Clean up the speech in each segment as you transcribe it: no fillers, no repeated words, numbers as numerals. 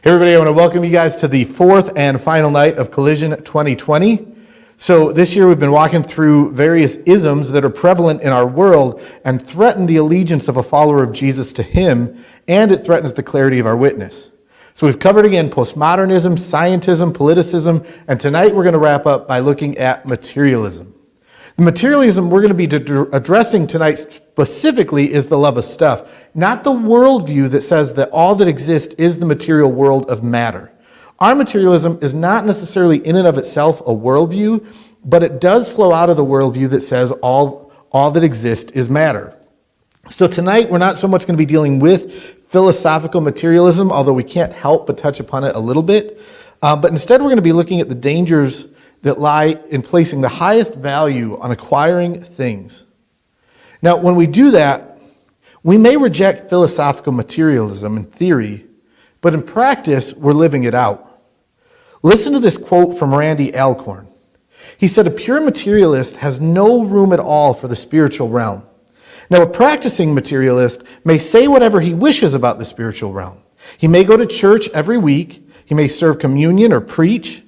Hey everybody, I want to welcome you guys to the fourth and final night of Collision 2020. So this year we've been walking through various isms that are prevalent in our world and threaten the allegiance of a follower of Jesus to him, and it threatens the clarity of our witness. So we've covered again postmodernism, scientism, politicism, and tonight we're going to wrap up by looking at materialism. The materialism we're going to be addressing tonight specifically is the love of stuff, not the worldview that says that all that exists is the material world of matter. Our materialism is not necessarily in and of itself a worldview, but it does flow out of the worldview that says all that exists is matter. So tonight we're not so much going to be dealing with philosophical materialism, although we can't help but touch upon it a little bit, but instead we're going to be looking at the dangers that lie in placing the highest value on acquiring things. Now, when we do that, we may reject philosophical materialism in theory, but in practice, we're living it out. Listen to this quote from Randy Alcorn. He said, "A pure materialist has no room at all for the spiritual realm. Now, a practicing materialist may say whatever he wishes about the spiritual realm. He may go to church every week, he may serve communion or preach,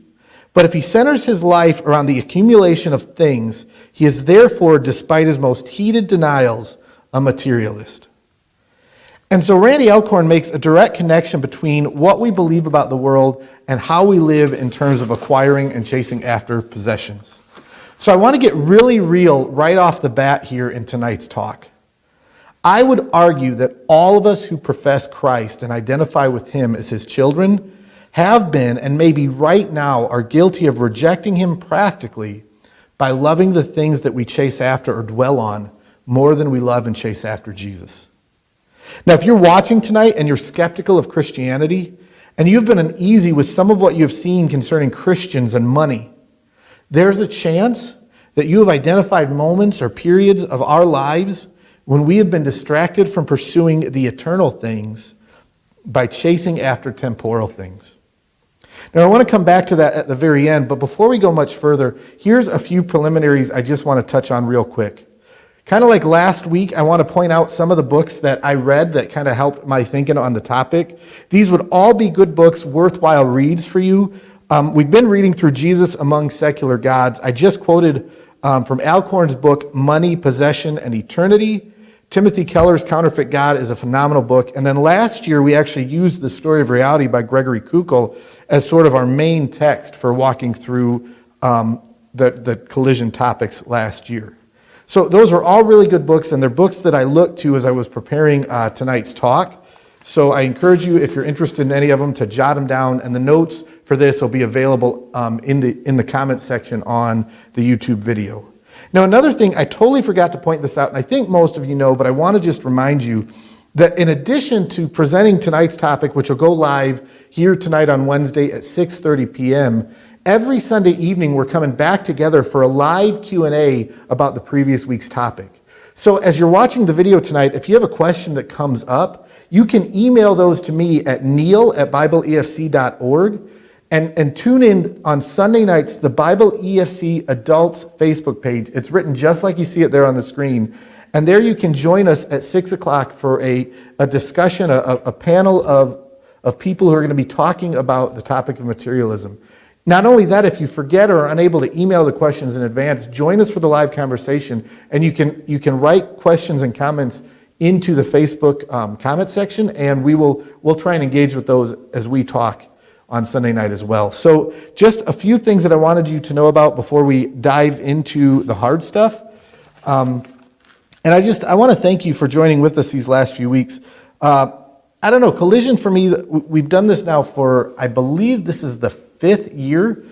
but if he centers his life around the accumulation of things, he is therefore, despite his most heated denials, a materialist." And so Randy Alcorn makes a direct connection between what we believe about the world and how we live in terms of acquiring and chasing after possessions. So I want to get really real right off the bat here in tonight's talk. I would argue that all of us who profess Christ and identify with him as his children have been, and maybe right now are guilty of rejecting him practically by loving the things that we chase after or dwell on more than we love and chase after Jesus. Now, if you're watching tonight and you're skeptical of Christianity, and you've been uneasy with some of what you've seen concerning Christians and money, there's a chance that you have identified moments or periods of our lives when we have been distracted from pursuing the eternal things by chasing after temporal things. Now, I want to come back to that at the very end, but before we go much further, here's a few preliminaries I just want to touch on real quick. Kind of like last week, I want to point out some of the books that I read that kind of helped my thinking on the topic. These would all be good books, worthwhile reads for you. We've been reading through Jesus Among Secular Gods. I just quoted from Alcorn's book, Money, Possession, and Eternity. Timothy Keller's Counterfeit God is a phenomenal book. And then last year, we actually used The Story of Reality by Gregory Kukul as sort of our main text for walking through the collision topics last year. So those are all really good books, and they're books that I looked to as I was preparing tonight's talk. So I encourage you, if you're interested in any of them, to jot them down, and the notes for this will be available in the comment section on the YouTube video. Now, another thing, I totally forgot to point this out, and I think most of you know, but I want to just remind you that in addition to presenting tonight's topic, which will go live here tonight on Wednesday at 6:30 p.m., every Sunday evening we're coming back together for a live Q&A about the previous week's topic. So as you're watching the video tonight, if you have a question that comes up, you can email those to me at neil@bibleefc.org. And tune in on Sunday nights, the Bible EFC Adults Facebook page. It's written just like you see it there on the screen. And there you can join us at 6 o'clock for a discussion, a panel of people who are going to be talking about the topic of materialism. Not only that, if you forget or are unable to email the questions in advance, join us for the live conversation. And you can write questions and comments into the Facebook comment section, and we'll try and engage with those as we talk on Sunday night as well. So just a few things that I wanted you to know about before we dive into the hard stuff. And I want to thank you for joining with us these last few weeks. I don't know, Collision for me, we've done this now for, I believe this is the 5th year,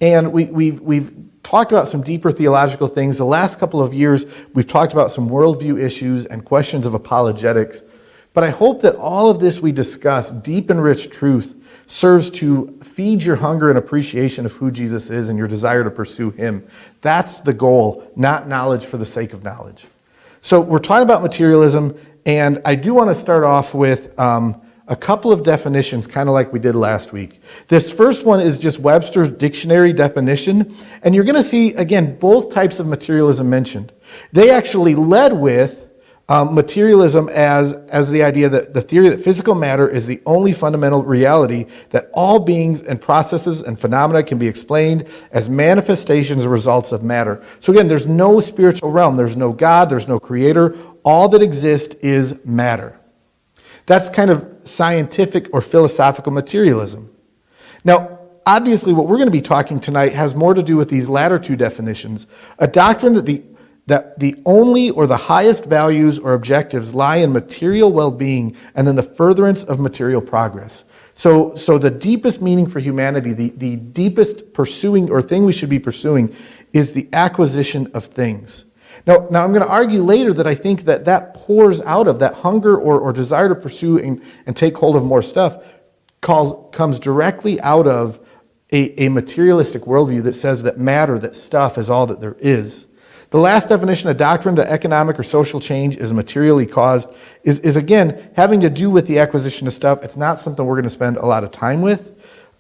and we've talked about some deeper theological things. The last couple of years, we've talked about some worldview issues and questions of apologetics. But I hope that all of this we discuss, deep and rich truth, serves to feed your hunger and appreciation of who Jesus is and your desire to pursue him. That's the goal, not knowledge for the sake of knowledge. So we're talking about materialism, and I do want to start off with a couple of definitions, kind of like we did last week. This first one is just Webster's dictionary definition, and you're going to see, again, both types of materialism mentioned. They actually led with Materialism as the idea that the theory that physical matter is the only fundamental reality, that all beings and processes and phenomena can be explained as manifestations or results of matter. So again, there's no spiritual realm. There's no God. There's no creator. All that exists is matter. That's kind of scientific or philosophical materialism. Now, obviously, what we're going to be talking tonight has more to do with these latter two definitions, a doctrine that the only or the highest values or objectives lie in material well-being and in the furtherance of material progress. So the deepest meaning for humanity, the deepest pursuing or thing we should be pursuing is the acquisition of things. Now I'm going to argue later that I think that pours out of that hunger or desire to pursue and take hold of more stuff comes directly out of a materialistic worldview that says that matter, that stuff is all that there is. The last definition of doctrine, that economic or social change is materially caused, is again having to do with the acquisition of stuff. It's not something we're going to spend a lot of time with.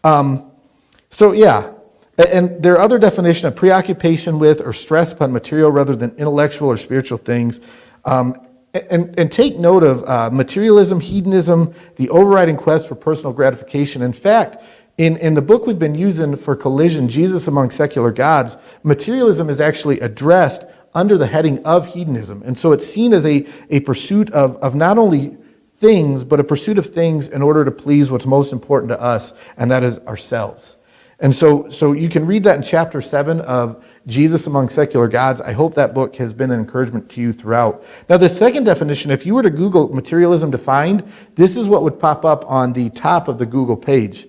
So yeah, and there are other definitions of preoccupation with or stress upon material rather than intellectual or spiritual things. And take note of materialism, hedonism, the overriding quest for personal gratification. In fact, in the book we've been using for Collision, Jesus Among Secular Gods, materialism is actually addressed under the heading of hedonism. And so it's seen as a pursuit of not only things, but a pursuit of things in order to please what's most important to us, and that is ourselves. And so you can read that in chapter 7 of Jesus Among Secular Gods. I hope that book has been an encouragement to you throughout. Now, the second definition, if you were to Google materialism defined, this is what would pop up on the top of the Google page.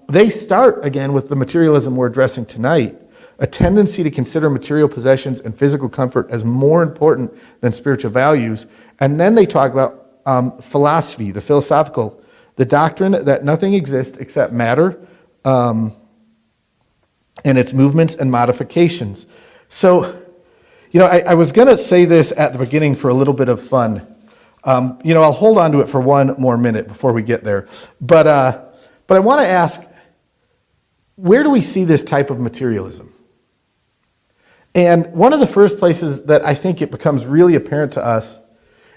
They start, again, with the materialism we're addressing tonight, a tendency to consider material possessions and physical comfort as more important than spiritual values. And then they talk about philosophy, the philosophical, the doctrine that nothing exists except matter, and its movements and modifications. So, I was going to say this at the beginning for a little bit of fun. I'll hold on to it for one more minute before we get there. But I want to ask, where do we see this type of materialism? And one of the first places that I think it becomes really apparent to us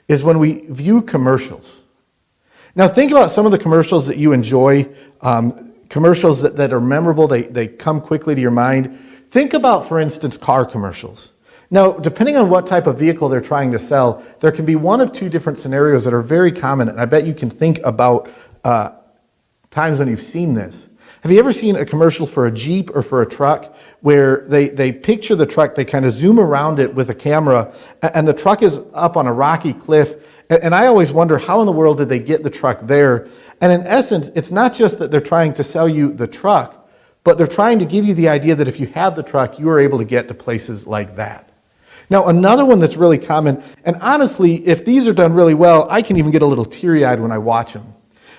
is when we view commercials. Now, think about some of the commercials that you enjoy, commercials that are memorable, they come quickly to your mind. Think about, for instance, car commercials. Now, depending on what type of vehicle they're trying to sell, there can be one of two different scenarios that are very common, and I bet you can think about times when you've seen this. Have you ever seen a commercial for a Jeep or for a truck where they picture the truck, they kind of zoom around it with a camera, and the truck is up on a rocky cliff, and I always wonder, how in the world did they get the truck there? And in essence, it's not just that they're trying to sell you the truck, but they're trying to give you the idea that if you have the truck, you are able to get to places like that. Now, another one that's really common, and honestly, if these are done really well, I can even get a little teary-eyed when I watch them.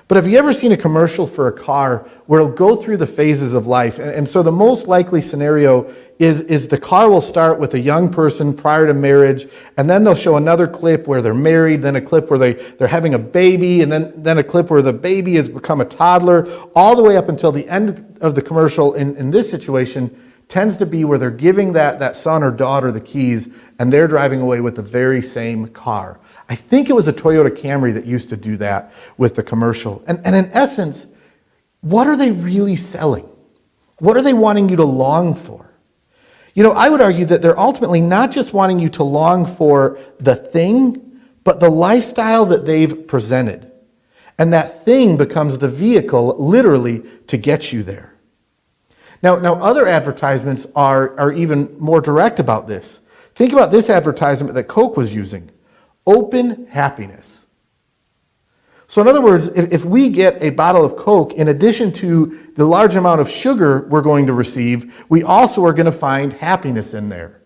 But have you ever seen a commercial for a car where it'll go through the phases of life? And so the most likely scenario is the car will start with a young person prior to marriage, and then they'll show another clip where they're married, then a clip where they're having a baby, and then a clip where the baby has become a toddler, all the way up until the end of the commercial in this situation tends to be where they're giving that son or daughter the keys, and they're driving away with the very same car. I think it was a Toyota Camry that used to do that with the commercial. And in essence, what are they really selling? What are they wanting you to long for? I would argue that they're ultimately not just wanting you to long for the thing, but the lifestyle that they've presented. And that thing becomes the vehicle, literally, to get you there. Now other advertisements are even more direct about this. Think about this advertisement that Coke was using. Open happiness. So in other words, if we get a bottle of Coke, in addition to the large amount of sugar we're going to receive, we also are going to find happiness in there.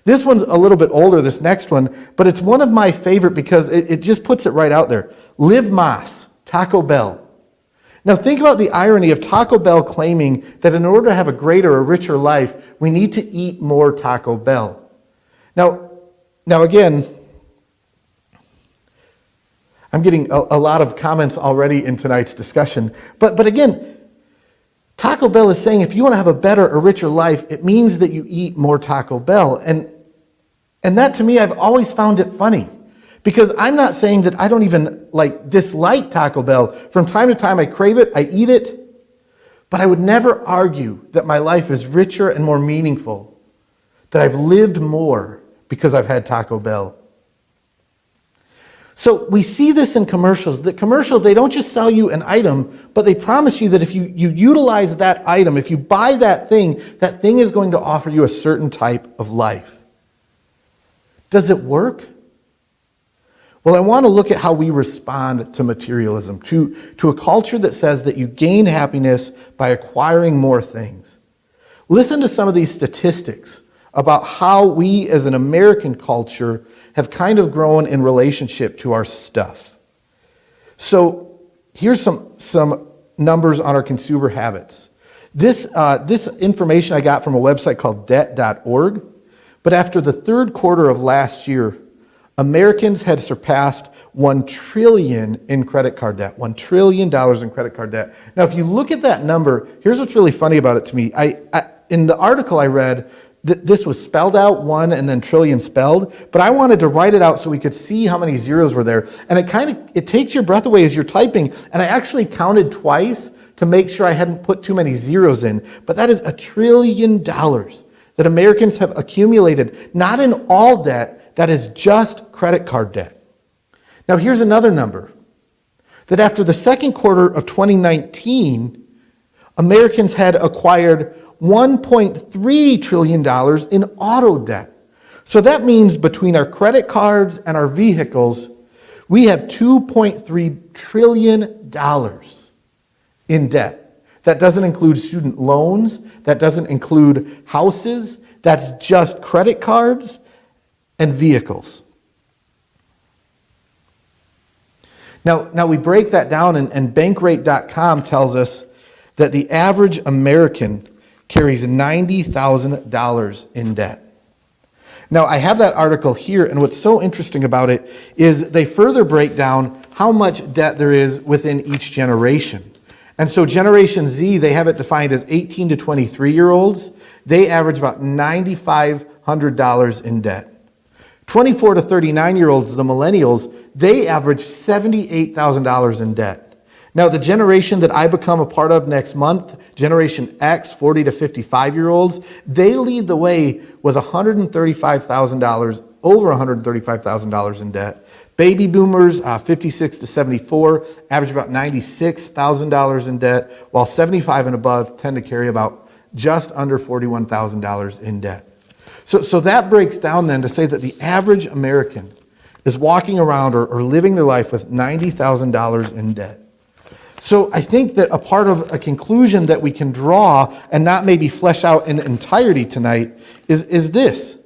This one's a little bit older, this next one, but it's one of my favorite because it just puts it right out there. Live Más, Taco Bell. Now think about the irony of Taco Bell claiming that in order to have a greater or richer life, we need to eat more Taco Bell. Now again, I'm getting a lot of comments already in tonight's discussion. But again, Taco Bell is saying if you want to have a better or richer life, it means that you eat more Taco Bell. And that to me, I've always found it funny. Because I'm not saying that I don't even dislike Taco Bell. From time to time I crave it, I eat it, but I would never argue that my life is richer and more meaningful, that I've lived more because I've had Taco Bell. So we see this in commercials. The commercials, they don't just sell you an item, but they promise you that if you utilize that item, if you buy that thing is going to offer you a certain type of life. Does it work? Well, I want to look at how we respond to materialism, to a culture that says that you gain happiness by acquiring more things. Listen to some of these statistics about how we as an American culture have kind of grown in relationship to our stuff. So here's some numbers on our consumer habits. This information I got from a website called debt.org, but after the third quarter of last year, Americans had surpassed $1 trillion in credit card debt. $1 trillion in credit card debt. Now, if you look at that number, here's what's really funny about it to me. In the article I read, this was spelled out, one and then trillion spelled, but I wanted to write it out so we could see how many zeros were there. And it takes your breath away as you're typing. And I actually counted twice to make sure I hadn't put too many zeros in. But that is $1 trillion that Americans have accumulated, not in all debt, that is just credit card debt. Now here's another number, that after the second quarter of 2019, Americans had acquired $1.3 trillion in auto debt. So that means between our credit cards and our vehicles, we have $2.3 trillion in debt. That doesn't include student loans, that doesn't include houses, that's just credit cards and vehicles. Now we break that down, and Bankrate.com tells us that the average American carries $90,000 in debt. Now I have that article here, and what's so interesting about it is they further break down how much debt there is within each generation. And so Generation Z, they have it defined as 18 to 23-year-olds. They average about $9,500 in debt. 24 to 39-year-olds, the millennials, they average $78,000 in debt. Now, the generation that I become a part of next month, Generation X, 40 to 55-year-olds, they lead the way with $135,000, over $135,000 in debt. Baby boomers, 56 to 74, average about $96,000 in debt, while 75 and above tend to carry about just under $41,000 in debt. So that breaks down then to say that the average American is walking around or living their life with $90,000 in debt. So I think that a part of a conclusion that we can draw and not maybe flesh out in entirety tonight is this,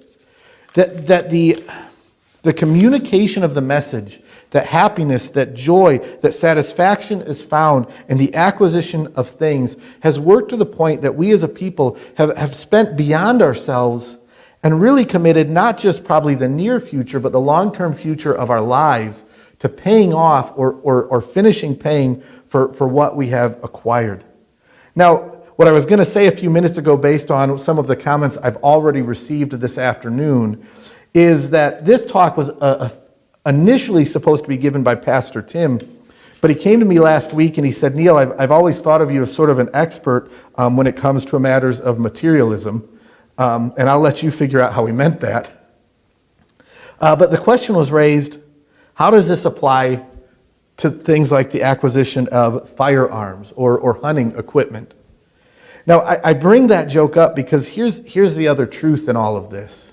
that the communication of the message, that happiness, that joy, that satisfaction is found in the acquisition of things has worked to the point that we as a people have spent beyond ourselves and really committed not just probably the near future, but the long-term future of our lives to paying off or finishing paying for what we have acquired. Now, what I was going to say a few minutes ago based on some of the comments I've already received this afternoon is that this talk was initially supposed to be given by Pastor Tim, but he came to me last week and he said, Neil, I've always thought of you as sort of an expert when it comes to matters of materialism, and I'll let you figure out how he meant that. But the question was raised, how does this apply to things like the acquisition of firearms or hunting equipment? Now, I bring that joke up because here's the other truth in all of this,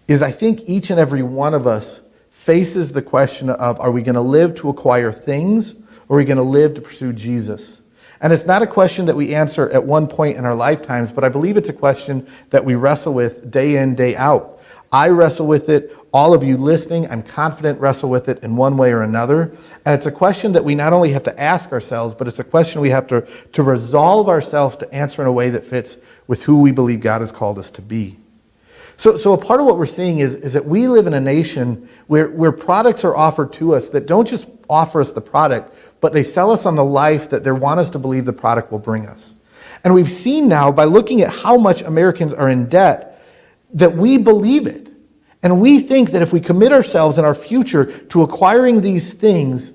is I think each and every one of us faces the question of, are we going to live to acquire things, or are we going to live to pursue Jesus? And it's not a question that we answer at one point in our lifetimes, but I believe it's a question that we wrestle with day in, day out. I wrestle with it. All of you listening, I'm confident, wrestle with it in one way or another. And it's a question that we not only have to ask ourselves, but it's a question we have to resolve ourselves to answer in a way that fits with who we believe God has called us to be. So a part of what we're seeing is that we live in a nation where products are offered to us that don't just offer us the product, but they sell us on the life that they want us to believe the product will bring us. And we've seen now, by looking at how much Americans are in debt, that we believe it. And we think that if we commit ourselves in our future to acquiring these things,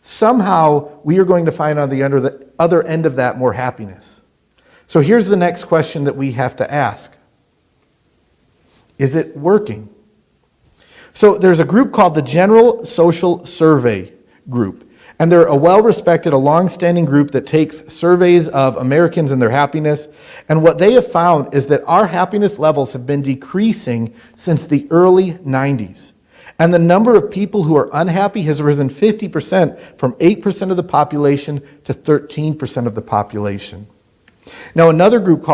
somehow we are going to find on the other end of that more happiness. So here's the next question that we have to ask. Is it working? So there's a group called the General Social Survey Group. And they're a well-respected, a long-standing group that takes surveys of Americans and their happiness. And what they have found is that our happiness levels have been decreasing since the early 90s. And the number of people who are unhappy has risen 50% from 8% of the population to 13% of the population. Now, another group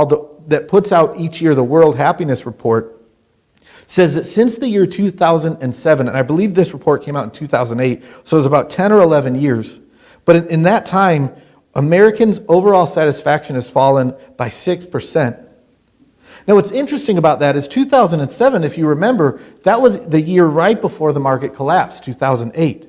that puts out each year the World Happiness Report says that since the year 2007, and I believe this report came out in 2008, so it was about 10 or 11 years, but in that time, Americans' overall satisfaction has fallen by 6%. Now, what's interesting about that is 2007, if you remember, that was the year right before the market collapsed, 2008.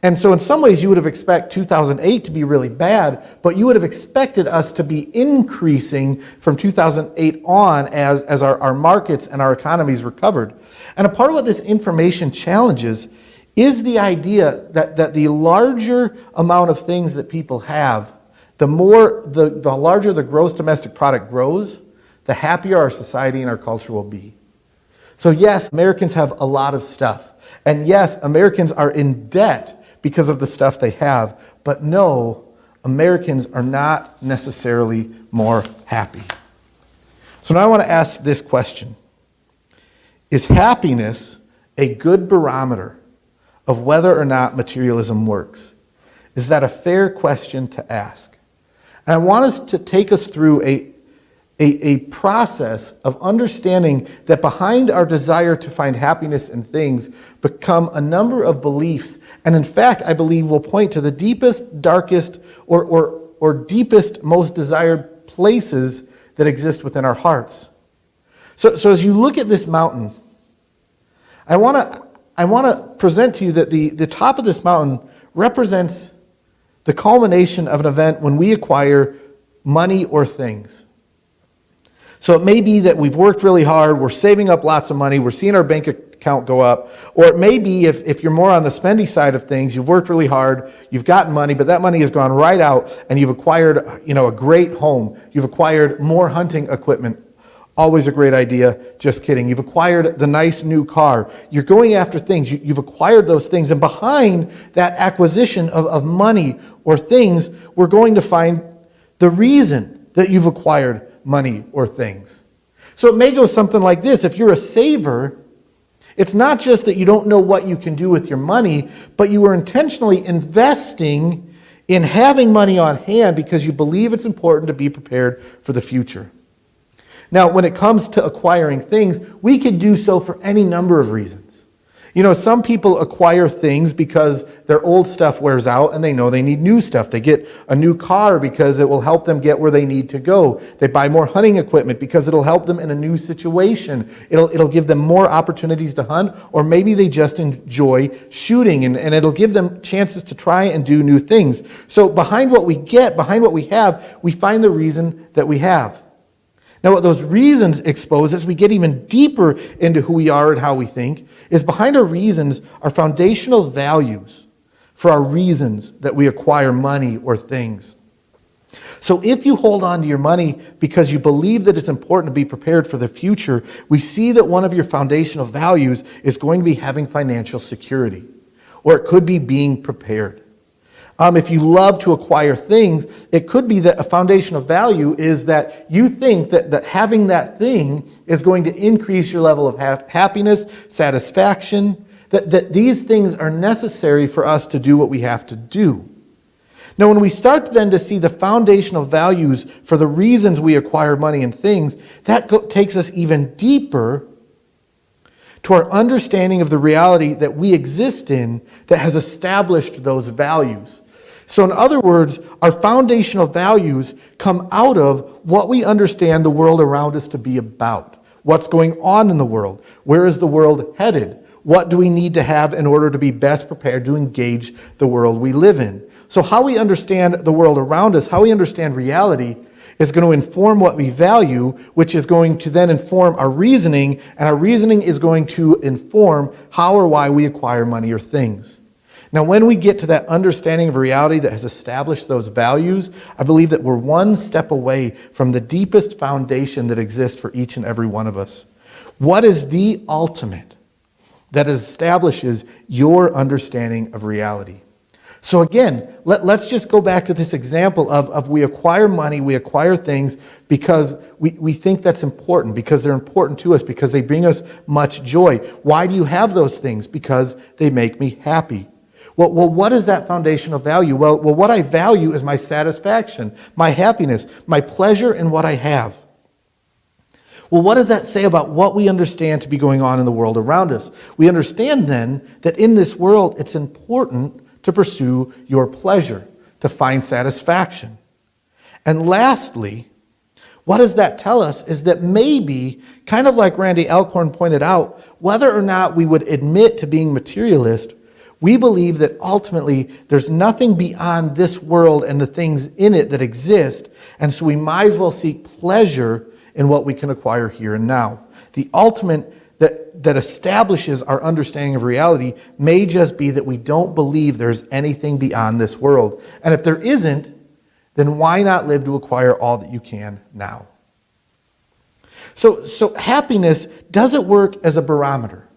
And so in some ways, you would have expected 2008 to be really bad, but you would have expected us to be increasing from 2008 on as our markets and our economies recovered. And a part of what this information challenges is the idea that the larger amount of things that people have, the larger the gross domestic product grows, the happier our society and our culture will be. So yes, Americans have a lot of stuff. And yes, Americans are in debt because of the stuff they have. But no, Americans are not necessarily more happy. So now I want to ask this question. Is happiness a good barometer of whether or not materialism works? Is that a fair question to ask? And I want us to take us through a process of understanding that behind our desire to find happiness in things become a number of beliefs. And in fact, I believe will point to the deepest, darkest, or deepest, most desired places that exist within our hearts. So as you look at this mountain, I want to present to you that the top of this mountain represents the culmination of an event when we acquire money or things. So it may be that we've worked really hard, we're saving up lots of money, we're seeing our bank account go up, or it may be if you're more on the spendy side of things, you've worked really hard, you've gotten money, but that money has gone right out and you've acquired a great home, you've acquired more hunting equipment, always a great idea, just kidding. You've acquired the nice new car, you're going after things, you've acquired those things, and behind that acquisition of money or things, we're going to find the reason that you've acquired money or things. So it may go something like this. If you're a saver, it's not just that you don't know what you can do with your money, but you are intentionally investing in having money on hand because you believe it's important to be prepared for the future. Now, when it comes to acquiring things, we can do so for any number of reasons. Some people acquire things because their old stuff wears out and they know they need new stuff. They get a new car because it will help them get where they need to go. They buy more hunting equipment because it'll help them in a new situation. It'll give them more opportunities to hunt, or maybe they just enjoy shooting and it'll give them chances to try and do new things. So behind what we get, behind what we have, we find the reason that we have. Now, what those reasons expose as we get even deeper into who we are and how we think is behind our reasons are foundational values for our reasons that we acquire money or things. So if you hold on to your money because you believe that it's important to be prepared for the future, we see that one of your foundational values is going to be having financial security, or it could be being prepared. If you love to acquire things, it could be that a foundational value is that you think that having that thing is going to increase your level of happiness, satisfaction, that these things are necessary for us to do what we have to do. Now, when we start then to see the foundational values for the reasons we acquire money and things, that takes us even deeper to our understanding of the reality that we exist in that has established those values. So in other words, our foundational values come out of what we understand the world around us to be about. What's going on in the world? Where is the world headed? What do we need to have in order to be best prepared to engage the world we live in? So how we understand the world around us, how we understand reality, is going to inform what we value, which is going to then inform our reasoning, and our reasoning is going to inform how or why we acquire money or things. Now, when we get to that understanding of reality that has established those values, I believe that we're one step away from the deepest foundation that exists for each and every one of us. What is the ultimate that establishes your understanding of reality? So again, let's just go back to this example of we acquire money, we acquire things because we think that's important, because they're important to us, because they bring us much joy. Why do you have those things? Because they make me happy. Well, what is that foundational value? Well, what I value is my satisfaction, my happiness, my pleasure in what I have. Well, what does that say about what we understand to be going on in the world around us? We understand then that in this world, it's important to pursue your pleasure, to find satisfaction. And lastly, what does that tell us is that maybe, kind of like Randy Alcorn pointed out, whether or not we would admit to being materialist, we believe that ultimately there's nothing beyond this world and the things in it that exist, and so we might as well seek pleasure in what we can acquire here and now. The ultimate that establishes our understanding of reality may just be that we don't believe there's anything beyond this world. And if there isn't, then why not live to acquire all that you can now? So happiness doesn't work as a barometer.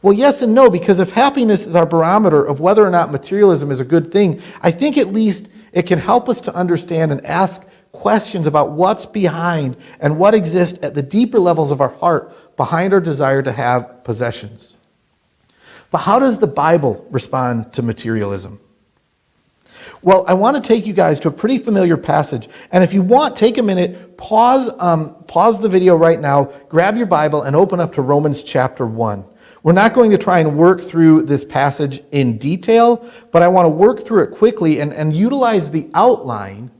Well, yes and no, because if happiness is our barometer of whether or not materialism is a good thing, I think at least it can help us to understand and ask questions about what's behind and what exists at the deeper levels of our heart behind our desire to have possessions. But how does the Bible respond to materialism? Well, I want to take you guys to a pretty familiar passage. And if you want, take a minute, pause the video right now, grab your Bible, and open up to Romans chapter 1. We're not going to try and work through this passage in detail, but I want to work through it quickly and utilize the outline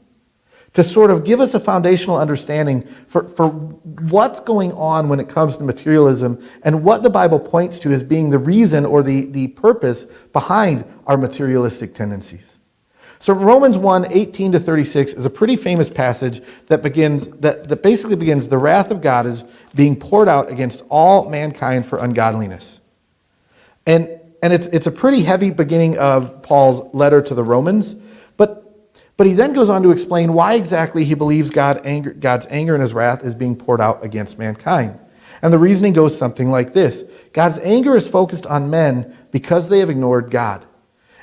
to sort of give us a foundational understanding for what's going on when it comes to materialism and what the Bible points to as being the reason or the purpose behind our materialistic tendencies. So Romans 1, 18 to 36 is a pretty famous passage that basically begins, the wrath of God is being poured out against all mankind for ungodliness. And it's a pretty heavy beginning of Paul's letter to the Romans, but he then goes on to explain why exactly he believes God's anger and his wrath is being poured out against mankind. And the reasoning goes something like this. God's anger is focused on men because they have ignored God.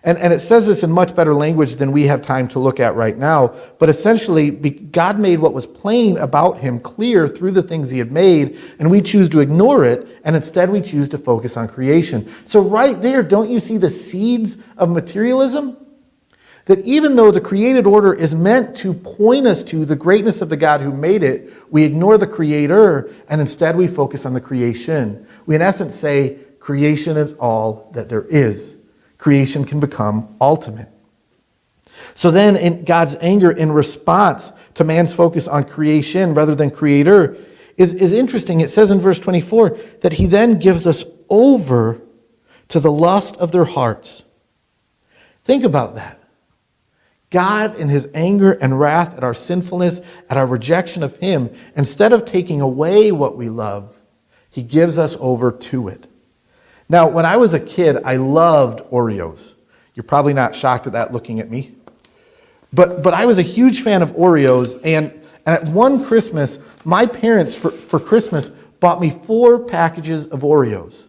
And it says this in much better language than we have time to look at right now. But essentially, God made what was plain about him clear through the things he had made, and we choose to ignore it, and instead we choose to focus on creation. So right there, don't you see the seeds of materialism? That even though the created order is meant to point us to the greatness of the God who made it, we ignore the creator, and instead we focus on the creation. We in essence say, creation is all that there is. Creation can become ultimate. So then in God's anger in response to man's focus on creation rather than creator is interesting. It says in verse 24 that he then gives us over to the lust of their hearts. Think about that. God in his anger and wrath at our sinfulness, at our rejection of him, instead of taking away what we love, he gives us over to it. Now, when I was a kid, I loved Oreos. You're probably not shocked at that looking at me. But I was a huge fan of Oreos, and at one Christmas, my parents, for Christmas, bought me 4 packages of Oreos.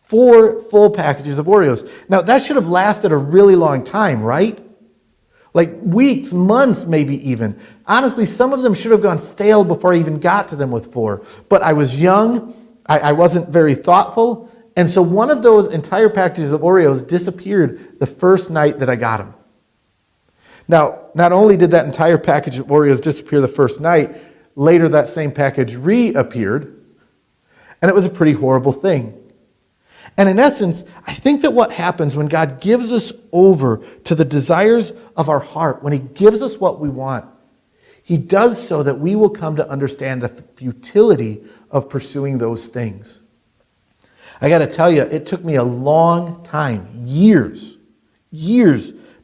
4 full packages of Oreos. Now, that should have lasted a really long time, right? Like weeks, months, maybe even. Honestly, some of them should have gone stale before I even got to them with 4. But I was young, I wasn't very thoughtful, and so one of those entire packages of Oreos disappeared the first night that I got them. Now, not only did that entire package of Oreos disappear the first night, later that same package reappeared, and it was a pretty horrible thing. And in essence, I think that what happens when God gives us over to the desires of our heart, when he gives us what we want, he does so that we will come to understand the futility of pursuing those things. I got to tell you, it took me a long time, years,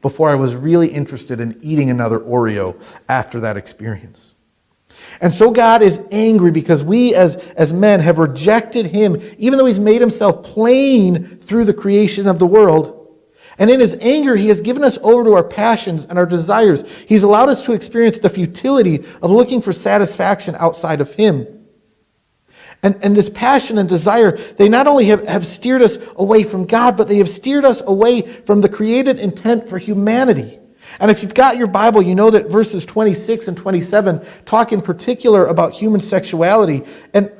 before I was really interested in eating another Oreo after that experience. And so God is angry because we as men have rejected him, even though he's made himself plain through the creation of the world. And in his anger, he has given us over to our passions and our desires. He's allowed us to experience the futility of looking for satisfaction outside of him. And this passion and desire, they not only have steered us away from God, but they have steered us away from the created intent for humanity. And if you've got your Bible, you know that verses 26 and 27 talk in particular about human sexuality. And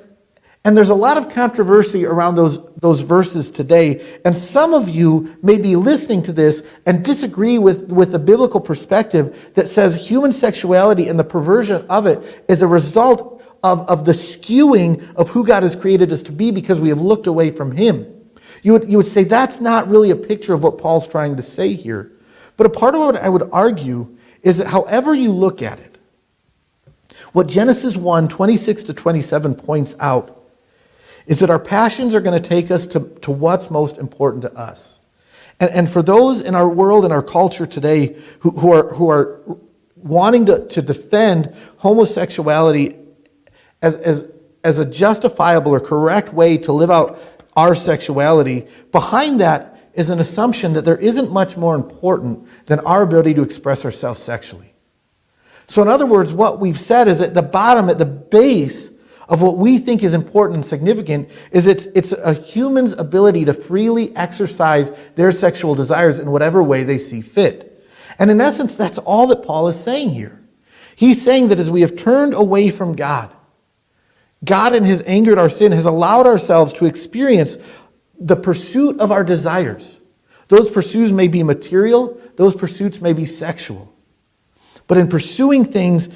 there's a lot of controversy around those verses today. And some of you may be listening to this and disagree with the biblical perspective that says human sexuality and the perversion of it is a result of the skewing of who God has created us to be because we have looked away from him. You would say that's not really a picture of what Paul's trying to say here. But a part of what I would argue is that however you look at it, what Genesis 1, 26 to 27 points out is that our passions are going to take us to what's most important to us. And for those in our world and our culture today who are wanting to defend homosexuality as a justifiable or correct way to live out our sexuality, behind that is an assumption that there isn't much more important than our ability to express ourselves sexually. So in other words, what we've said is at the bottom, at the base of what we think is important and significant is it's a human's ability to freely exercise their sexual desires in whatever way they see fit. And in essence, that's all that Paul is saying here. He's saying that as we have turned away from God, God in his anger at our sin has allowed ourselves to experience the pursuit of our desires. Those pursuits may be material, those pursuits may be sexual. But in pursuing things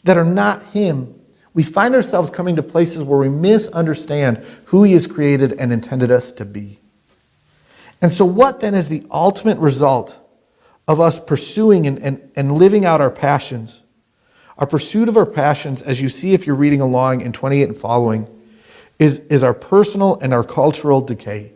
that are not him, we find ourselves coming to places where we misunderstand who he has created and intended us to be. And so what then is the ultimate result of us pursuing and living out our passions? Our pursuit of our passions, as you see if you're reading along in 28 and following, is our personal and our cultural decay.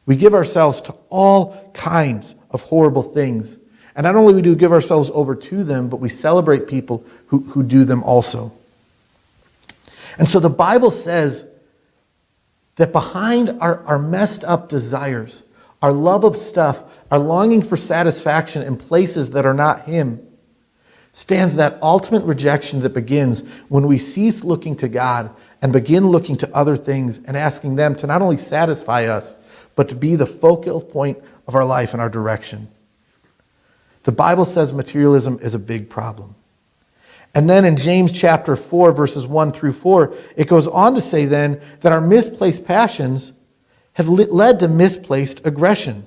We give ourselves to all kinds of horrible things. And not only do we give ourselves over to them, but we celebrate people who do them also. And so the Bible says that behind our messed up desires, our love of stuff, our longing for satisfaction in places that are not him, stands that ultimate rejection that begins when we cease looking to God and begin looking to other things and asking them to not only satisfy us, but to be the focal point of our life and our direction. The Bible says materialism is a big problem. And then in James chapter 4, verses 1 through 4, it goes on to say then that our misplaced passions have led to misplaced aggression.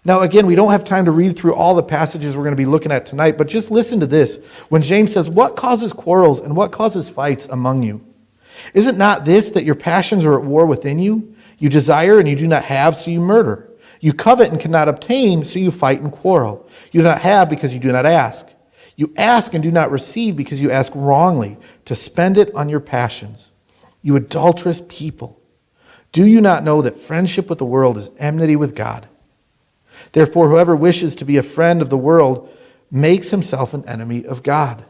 Now, again, we don't have time to read through all the passages we're going to be looking at tonight, but just listen to this. When James says, "What causes quarrels and what causes fights among you? Is it not this, that your passions are at war within you? You desire and you do not have, so you murder. You covet and cannot obtain, so you fight and quarrel. You do not have because you do not ask. You ask and do not receive because you ask wrongly, to spend it on your passions. You adulterous people. Do you not know that friendship with the world is enmity with God? Therefore, whoever wishes to be a friend of the world makes himself an enemy of God."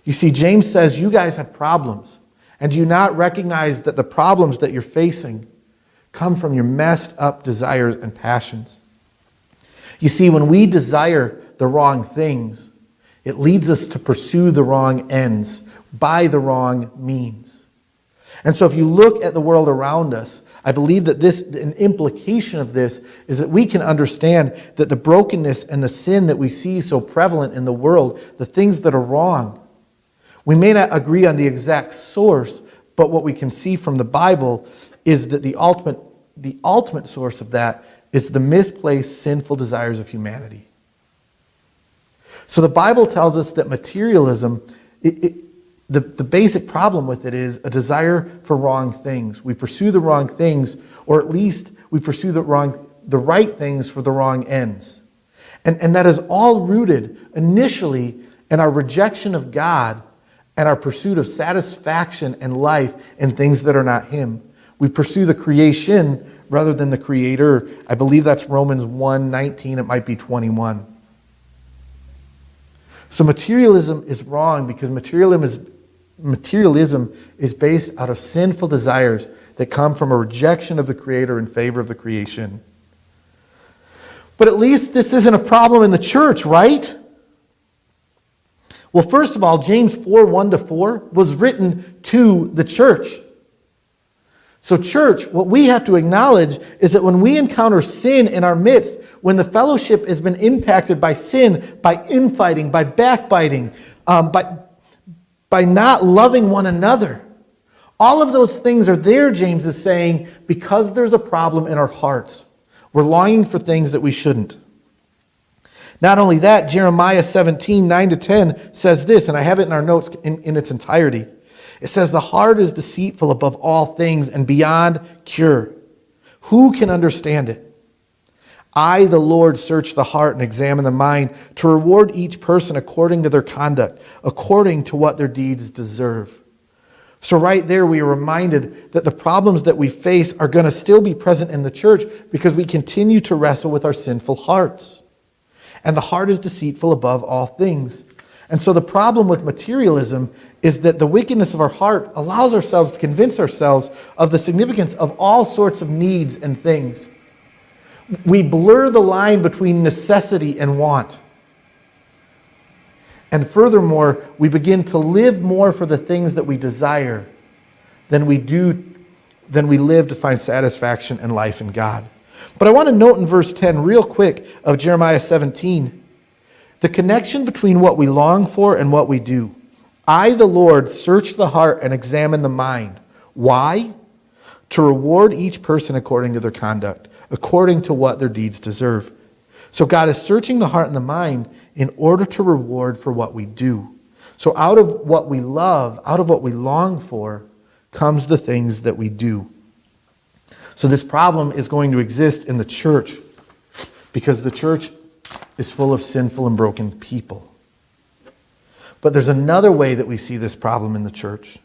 You see, James says you guys have problems, and do you not recognize that the problems that you're facing come from your messed up desires and passions? You see, when we desire the wrong things, it leads us to pursue the wrong ends by the wrong means. And so if you look at the world around us, I believe that an implication of this is that we can understand that the brokenness and the sin that we see so prevalent in the world, the things that are wrong, we may not agree on the exact source, but what we can see from the Bible is that the ultimate source of that is the misplaced sinful desires of humanity. So the Bible tells us that materialism, the basic problem with it is a desire for wrong things. We pursue the wrong things, or at least we pursue the right things for the wrong ends. And that is all rooted initially in our rejection of God and our pursuit of satisfaction and life in things that are not him. We pursue the creation rather than the creator. I believe that's Romans 1:19, it might be 21. So materialism is wrong because materialism Materialism is based out of sinful desires that come from a rejection of the Creator in favor of the creation. But at least this isn't a problem in the church, right? Well, first of all, James 4, 1-4 was written to the church. So church, what we have to acknowledge is that when we encounter sin in our midst, when the fellowship has been impacted by sin, by infighting, by backbiting, by not loving one another, all of those things are there, James is saying, because there's a problem in our hearts. We're longing for things that we shouldn't. Not only that, Jeremiah 17, 9-10 says this, and I have it in our notes in its entirety. It says, the heart is deceitful above all things and beyond cure. Who can understand it? I, the Lord, search the heart and examine the mind to reward each person according to their conduct, according to what their deeds deserve. So right there we are reminded that the problems that we face are going to still be present in the church because we continue to wrestle with our sinful hearts. And the heart is deceitful above all things. And so the problem with materialism is that the wickedness of our heart allows ourselves to convince ourselves of the significance of all sorts of needs and things. We blur the line between necessity and want. And furthermore, we begin to live more for the things that we desire than we live to find satisfaction and life in God. But I want to note in verse 10 real quick of Jeremiah 17, the connection between what we long for and what we do. I, the Lord, search the heart and examine the mind. Why? To reward each person according to their conduct, according to what their deeds deserve. So God is searching the heart and the mind in order to reward for what we do. So out of what we love, out of what we long for, comes the things that we do. So this problem is going to exist in the church because the church is full of sinful and broken people. But there's another way that we see this problem in the church.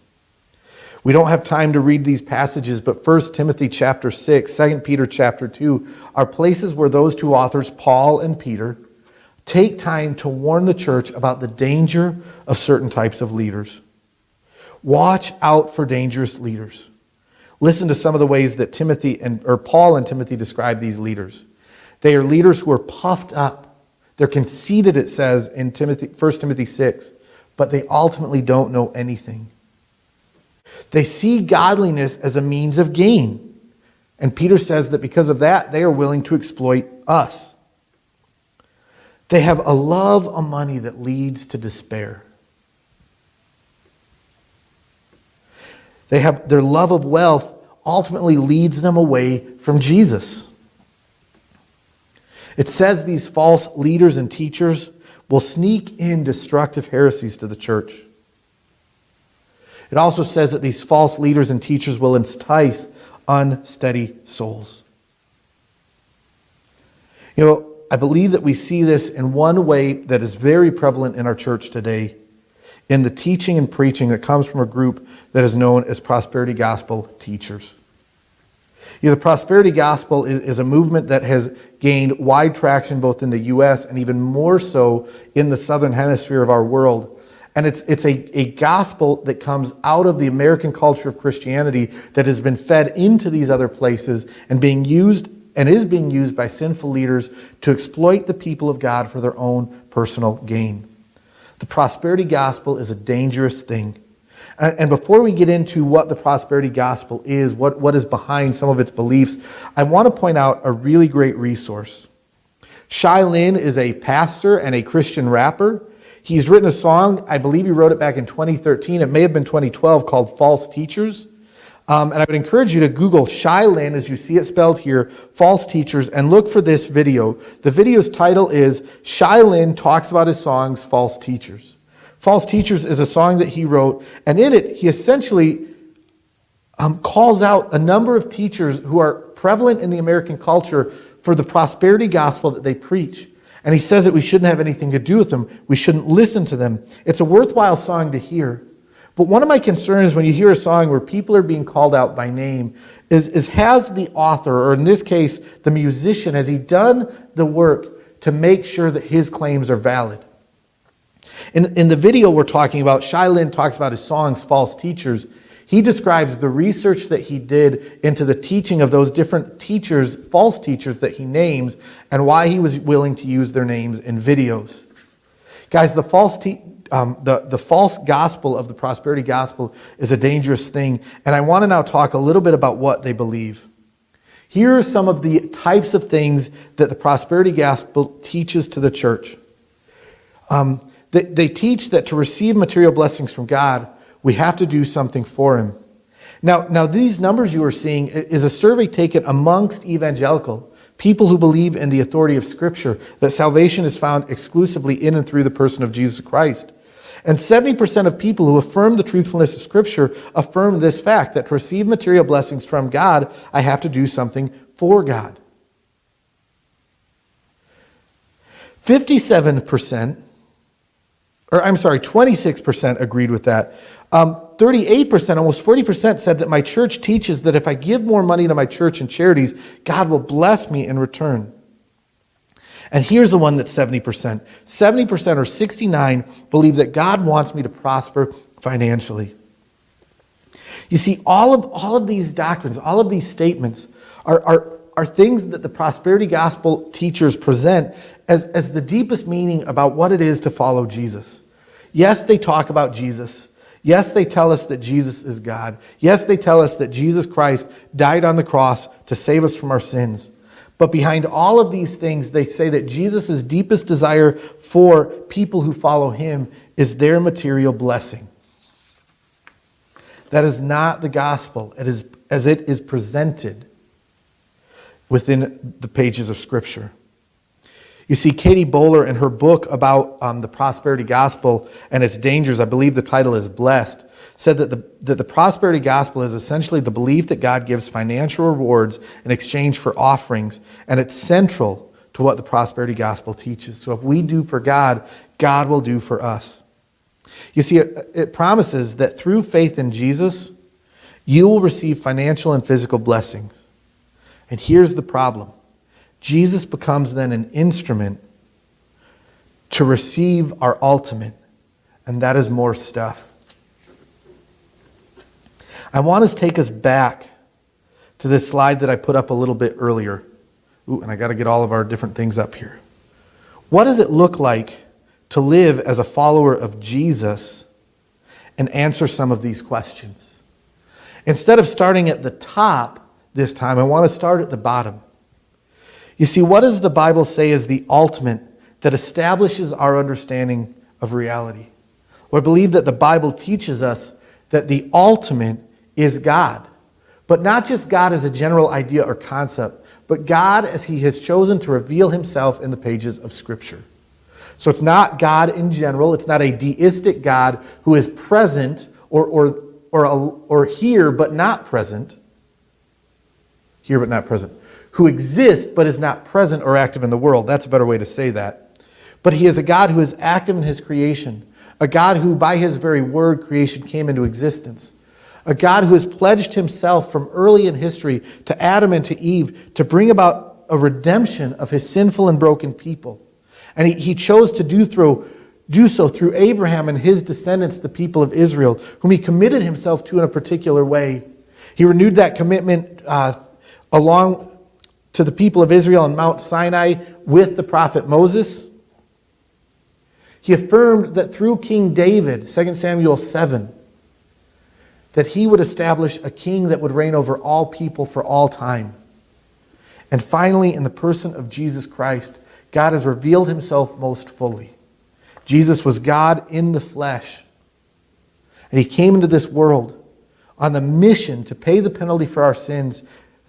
We don't have time to read these passages, but 1 Timothy chapter 6, 2 Peter chapter 2 are places where those two authors, Paul and Peter, take time to warn the church about the danger of certain types of leaders. Watch out for dangerous leaders. Listen to some of the ways that Paul and Timothy describe these leaders. They are leaders who are puffed up. They're conceited, it says in 1 Timothy 6, but they ultimately don't know anything. They see godliness as a means of gain. And Peter says that because of that, they are willing to exploit us. They have a love of money that leads to despair. Their love of wealth ultimately leads them away from Jesus. It says these false leaders and teachers will sneak in destructive heresies to the church. It also says that these false leaders and teachers will entice unsteady souls. You know, I believe that we see this in one way that is very prevalent in our church today, in the teaching and preaching that comes from a group that is known as prosperity gospel teachers. You know, the prosperity gospel is a movement that has gained wide traction both in the U.S. and even more so in the southern hemisphere of our world. And it's a gospel that comes out of the American culture of Christianity that has been fed into these other places and is being used by sinful leaders to exploit the people of God for their own personal gain. The prosperity gospel is a dangerous thing. And before we get into what the prosperity gospel is, what is behind some of its beliefs, I want to point out a really great resource. Shai Linne is a pastor and a Christian rapper. He's written a song, I believe he wrote it back in 2013, it may have been 2012, called False Teachers. And I would encourage you to Google Shai Linne, as you see it spelled here, False Teachers, and look for this video. The video's title is Shai Linne Talks About His Songs, False Teachers. False Teachers is a song that he wrote, and in it, he essentially calls out a number of teachers who are prevalent in the American culture for the prosperity gospel that they preach. And he says that we shouldn't have anything to do with them. We shouldn't listen to them. It's a worthwhile song to hear. But one of my concerns when you hear a song where people are being called out by name is has the author, or in this case, the musician, has he done the work to make sure that his claims are valid? In the video we're talking about, Shai Linne talks about his songs, False Teachers. He describes the research that he did into the teaching of those different teachers, false teachers that he names, and why he was willing to use their names in videos. Guys, the false gospel of the prosperity gospel is a dangerous thing, and I want to now talk a little bit about what they believe. Here are some of the types of things that the prosperity gospel teaches to the church. They teach that to receive material blessings from God, we have to do something for him. Now these numbers you are seeing is a survey taken amongst evangelical people who believe in the authority of Scripture, that salvation is found exclusively in and through the person of Jesus Christ. And 70% of people who affirm the truthfulness of Scripture affirm this fact, that to receive material blessings from God, I have to do something for God. 26% agreed with that. 38%, almost 40% said that my church teaches that if I give more money to my church and charities, God will bless me in return. And here's the one that's 70%. 70% or 69 believe that God wants me to prosper financially. You see, all of these doctrines, all of these statements are things that the prosperity gospel teachers present as the deepest meaning about what it is to follow Jesus. Yes, they talk about Jesus. Yes, they tell us that Jesus is God. Yes, they tell us that Jesus Christ died on the cross to save us from our sins. But behind all of these things, they say that Jesus' deepest desire for people who follow him is their material blessing. That is not the gospel as it is presented within the pages of Scripture. You see, Katie Bowler, in her book about the prosperity gospel and its dangers, I believe the title is Blessed, said that the prosperity gospel is essentially the belief that God gives financial rewards in exchange for offerings, and it's central to what the prosperity gospel teaches. So if we do for God, God will do for us. You see, it promises that through faith in Jesus, you will receive financial and physical blessings. And here's the problem. Jesus becomes then an instrument to receive our ultimate, and that is more stuff. I want to take us back to this slide that I put up a little bit earlier. Ooh, and I got to get all of our different things up here. What does it look like to live as a follower of Jesus and answer some of these questions? Instead of starting at the top this time, I want to start at the bottom. You see, what does the Bible say is the ultimate that establishes our understanding of reality? Well, I believe that the Bible teaches us that the ultimate is God. But not just God as a general idea or concept, but God as he has chosen to reveal himself in the pages of Scripture. So it's not God in general. It's not a deistic God who is present or here but not present. Here but not present. Who exists but is not present or active in the world. That's a better way to say that. But he is a God who is active in his creation. A God who by his very word creation came into existence. A God who has pledged himself from early in history to Adam and to Eve to bring about a redemption of his sinful and broken people. And he chose to do so through Abraham and his descendants, the people of Israel, whom he committed himself to in a particular way. He renewed that commitment along to the people of Israel on Mount Sinai with the prophet Moses. He affirmed that through King David, 2 Samuel 7, that he would establish a king that would reign over all people for all time. And finally, in the person of Jesus Christ, God has revealed himself most fully. Jesus was God in the flesh. And he came into this world on the mission to pay the penalty for our sins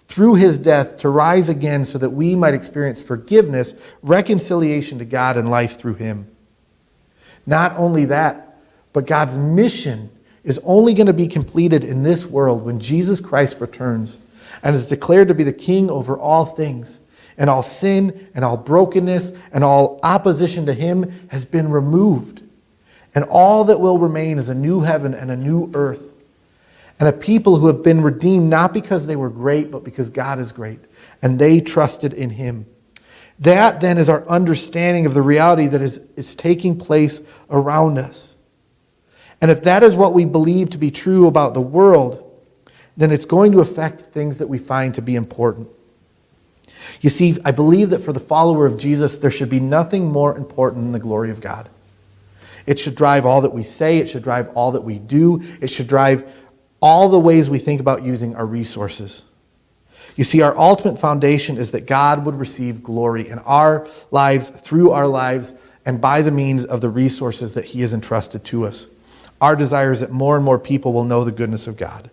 through his death, to rise again so that we might experience forgiveness, reconciliation to God, and life through him. Not only that, but God's mission is only going to be completed in this world when Jesus Christ returns and is declared to be the king over all things. And all sin and all brokenness and all opposition to him has been removed. And all that will remain is a new heaven and a new earth. And a people who have been redeemed not because they were great, but because God is great. And they trusted in him. That then is our understanding of the reality that is taking place around us. And if that is what we believe to be true about the world, then it's going to affect things that we find to be important. You see, I believe that for the follower of Jesus, there should be nothing more important than the glory of God. It should drive all that we say. It should drive all that we do. It should drive all the ways we think about using our resources. You see, our ultimate foundation is that God would receive glory in our lives, through our lives, and by the means of the resources that He has entrusted to us. Our desire is that more and more people will know the goodness of God.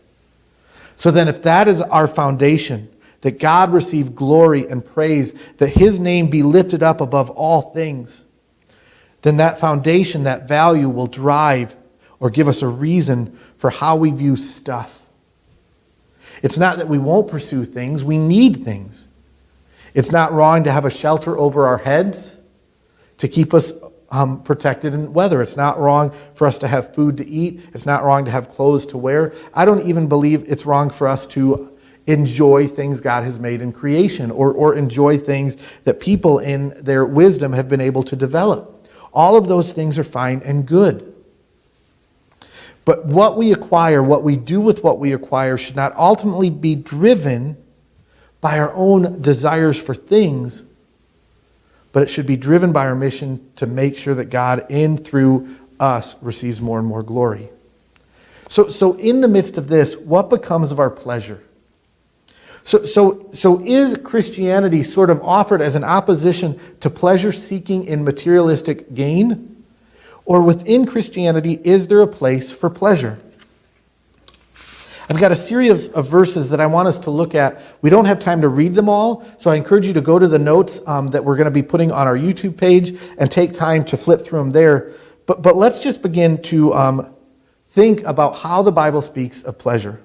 So then if that is our foundation, that God receive glory and praise, that His name be lifted up above all things, then that foundation, that value will drive or give us a reason for how we view stuff. It's not that we won't pursue things, we need things. It's not wrong to have a shelter over our heads to keep us protected in weather. It's not wrong for us to have food to eat. It's not wrong to have clothes to wear. I don't even believe it's wrong for us to enjoy things God has made in creation or enjoy things that people in their wisdom have been able to develop. All of those things are fine and good. But what we acquire, what we do with what we acquire, should not ultimately be driven by our own desires for things, but it should be driven by our mission to make sure that God in through us receives more and more glory. So in the midst of this, what becomes of our pleasure? So is Christianity sort of offered as an opposition to pleasure seeking in materialistic gain? Or within Christianity, is there a place for pleasure? I've got a series of verses that I want us to look at. We don't have time to read them all, so I encourage you to go to the notes that we're going to be putting on our YouTube page and take time to flip through them there. But let's just begin to think about how the Bible speaks of pleasure.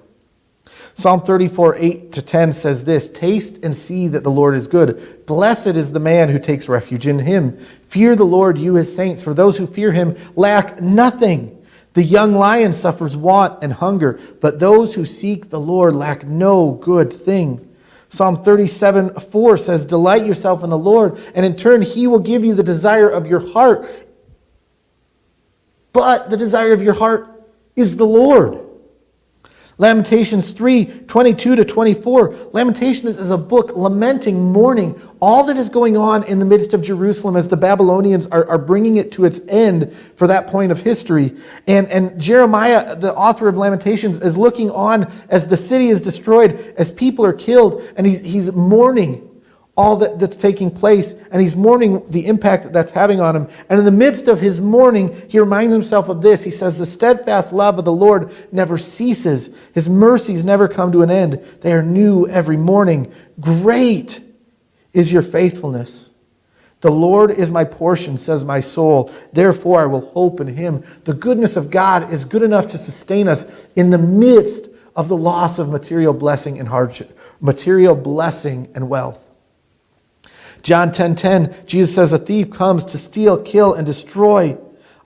Psalm 34, 8-10 says this, "Taste and see that the Lord is good. Blessed is the man who takes refuge in Him. Fear the Lord, you His saints, for those who fear Him lack nothing. The young lion suffers want and hunger, but those who seek the Lord lack no good thing." Psalm 37:4 says, "Delight yourself in the Lord, and in turn He will give you the desire of your heart." But the desire of your heart is the Lord. Lamentations 3:22-24. Lamentations is a book lamenting, mourning all that is going on in the midst of Jerusalem as the Babylonians are bringing it to its end for that point of history. And Jeremiah, the author of Lamentations, is looking on as the city is destroyed, as people are killed, and he's mourning all that's taking place, and he's mourning the impact that's having on him. And in the midst of his mourning, he reminds himself of this. He says, "The steadfast love of the Lord never ceases. His mercies never come to an end. They are new every morning. Great is your faithfulness. The Lord is my portion, says my soul. Therefore I will hope in Him." The goodness of God is good enough to sustain us in the midst of the loss of material blessing and hardship, material blessing and wealth. John 10:10, Jesus says, "A thief comes to steal, kill, and destroy.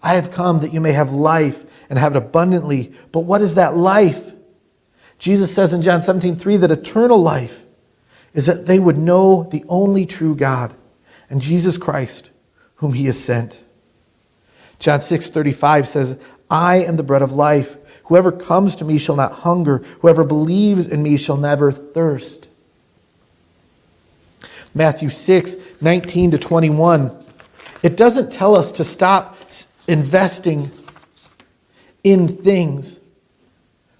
I have come that you may have life and have it abundantly." But what is that life? Jesus says in John 17:3 that eternal life is that they would know the only true God and Jesus Christ, whom He has sent. John 6:35 says, "I am the bread of life. Whoever comes to me shall not hunger. Whoever believes in me shall never thirst." Matthew 6:19-21. It doesn't tell us to stop investing in things.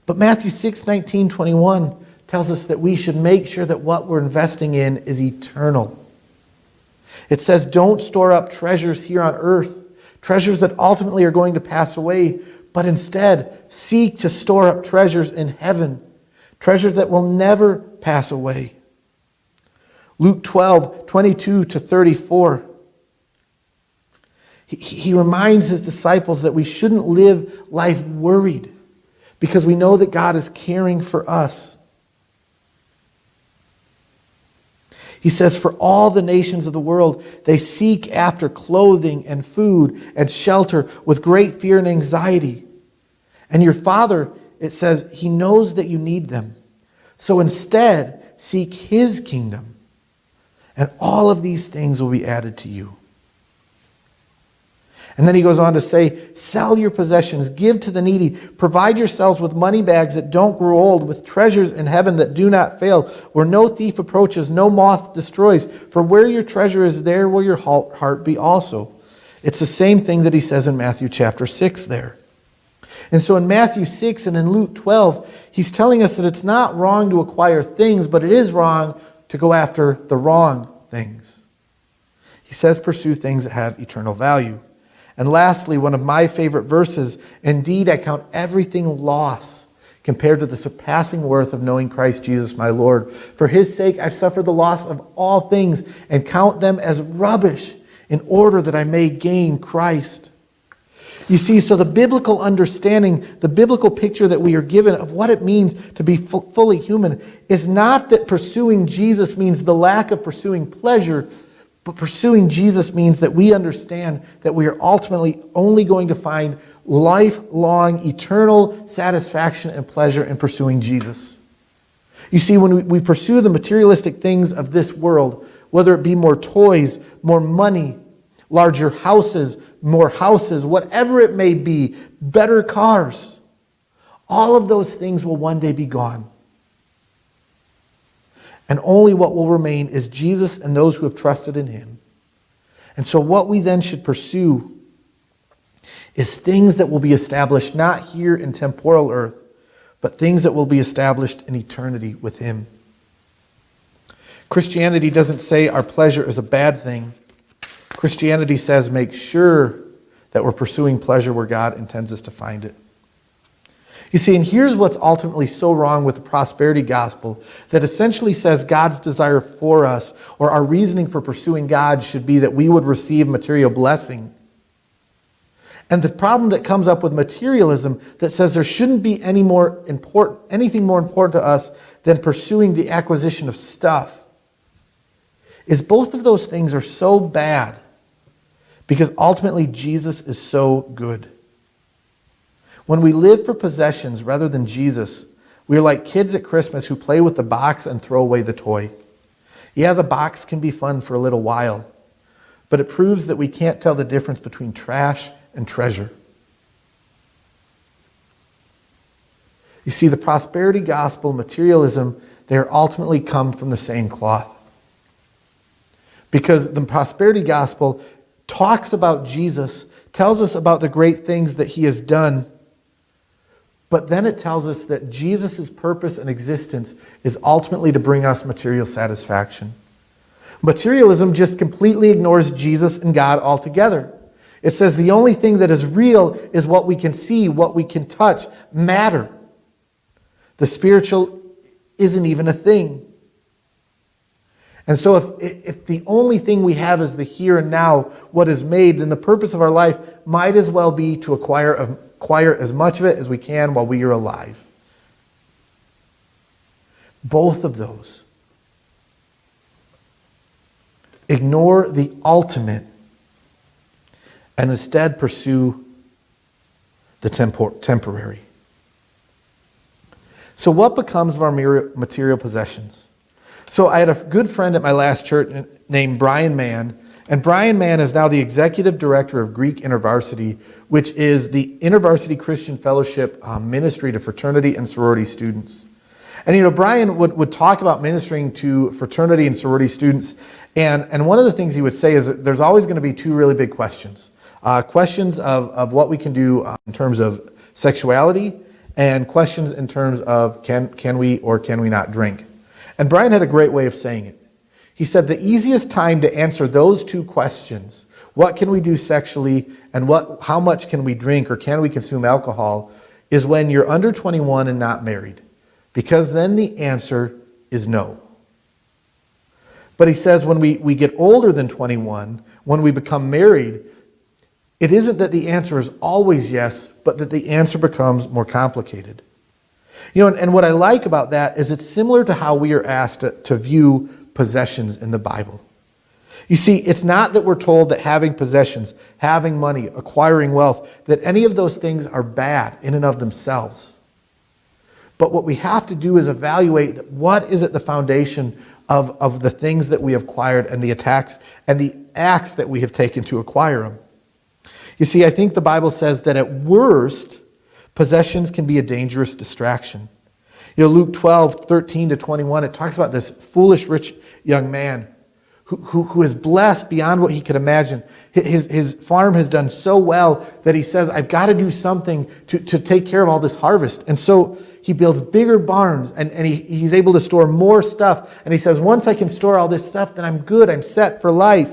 But Matthew 6:19-21 tells us that we should make sure that what we're investing in is eternal. It says, "Don't store up treasures here on earth, treasures that ultimately are going to pass away, but instead seek to store up treasures in heaven, treasures that will never pass away." Luke 12:22-34. He reminds His disciples that we shouldn't live life worried because we know that God is caring for us. He says, "For all the nations of the world, they seek after clothing and food and shelter with great fear and anxiety. And your Father," it says, "He knows that you need them. So instead, seek His kingdom, And all of these things will be added to you. And then he goes on to say, sell your possessions, give to the needy, provide yourselves with money bags that don't grow old, with treasures in heaven that do not fail, where no thief approaches, no moth destroys. For where your treasure is, there will your heart be also. It's the same thing that he says in Matthew chapter 6 there. And so in Matthew 6 and in Luke 12, he's telling us that it's not wrong to acquire things, but it is wrong to go after the wrong things. He says pursue things that have eternal value. And lastly, one of my favorite verses, indeed I count everything loss compared to the surpassing worth of knowing Christ Jesus my Lord. For his sake I've suffered the loss of all things and count them as rubbish in order that I may gain Christ. You see, so the biblical understanding, the biblical picture that we are given of what it means to be fully human is not that pursuing Jesus means the lack of pursuing pleasure, but pursuing Jesus means that we understand that we are ultimately only going to find lifelong, eternal satisfaction and pleasure in pursuing Jesus. You see, when we pursue the materialistic things of this world, whether it be more toys, more money, larger houses, more houses, whatever it may be, better cars, all of those things will one day be gone. And only what will remain is Jesus and those who have trusted in him. And so what we then should pursue is things that will be established not here in temporal earth, but things that will be established in eternity with him. Christianity doesn't say our pleasure is a bad thing. Christianity says make sure that we're pursuing pleasure where God intends us to find it. You see, and here's what's ultimately so wrong with the prosperity gospel that essentially says God's desire for us, or our reasoning for pursuing God, should be that we would receive material blessing. And the problem that comes up with materialism that says there shouldn't be anything more important to us than pursuing the acquisition of stuff is both of those things are so bad because ultimately Jesus is so good. When we live for possessions rather than Jesus, we are like kids at Christmas who play with the box and throw away the toy. Yeah, the box can be fun for a little while, but it proves that we can't tell the difference between trash and treasure. You see, the prosperity gospel, materialism, they ultimately come from the same cloth. Because the prosperity gospel talks about Jesus, tells us about the great things that he has done, but then it tells us that Jesus' purpose and existence is ultimately to bring us material satisfaction. Materialism just completely ignores Jesus and God altogether. It says the only thing that is real is what we can see, what we can touch, matter. The spiritual isn't even a thing. And so if the only thing we have is the here and now, what is made, then the purpose of our life might as well be to acquire as much of it as we can while we are alive. Both of those ignore the ultimate and instead pursue the temporary. So what becomes of our material possessions? So I had a good friend at my last church named Brian Mann, and Brian Mann is now the executive director of Greek InterVarsity, which is the InterVarsity Christian Fellowship ministry to fraternity and sorority students. And Brian would talk about ministering to fraternity and sorority students, and one of the things he would say is that there's always going to be two really big questions. Questions of what we can do in terms of sexuality, and questions in terms of can we or can we not drink. And Brian had a great way of saying it. He said the easiest time to answer those two questions, what can we do sexually and how much can we drink or can we consume alcohol, is when you're under 21 and not married. Because then the answer is no. But he says when we get older than 21, when we become married, it isn't that the answer is always yes, but that the answer becomes more complicated. And what I like about that is it's similar to how we are asked to view possessions in the Bible. You see, it's not that we're told that having possessions, having money, acquiring wealth, that any of those things are bad in and of themselves. But what we have to do is evaluate what is at the foundation of the things that we have acquired and the attacks and the acts that we have taken to acquire them. You see, I think the Bible says that at worst, possessions can be a dangerous distraction. Luke 12:13-21, it talks about this foolish rich young man who is blessed beyond what he could imagine. His farm has done so well that he says, I've got to do something to take care of all this harvest. And so he builds bigger barns and he's able to store more stuff. And he says, once I can store all this stuff, then I'm good. I'm set for life.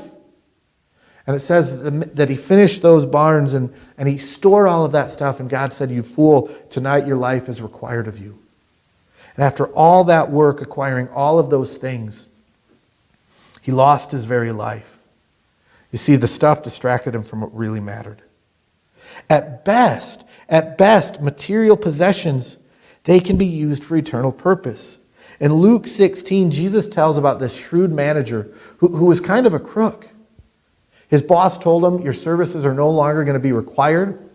And it says that he finished those barns and he stored all of that stuff. And God said, you fool, tonight your life is required of you. And after all that work, acquiring all of those things, he lost his very life. You see, the stuff distracted him from what really mattered. At best, material possessions, they can be used for eternal purpose. In Luke 16, Jesus tells about this shrewd manager who was kind of a crook. His boss told him, your services are no longer going to be required.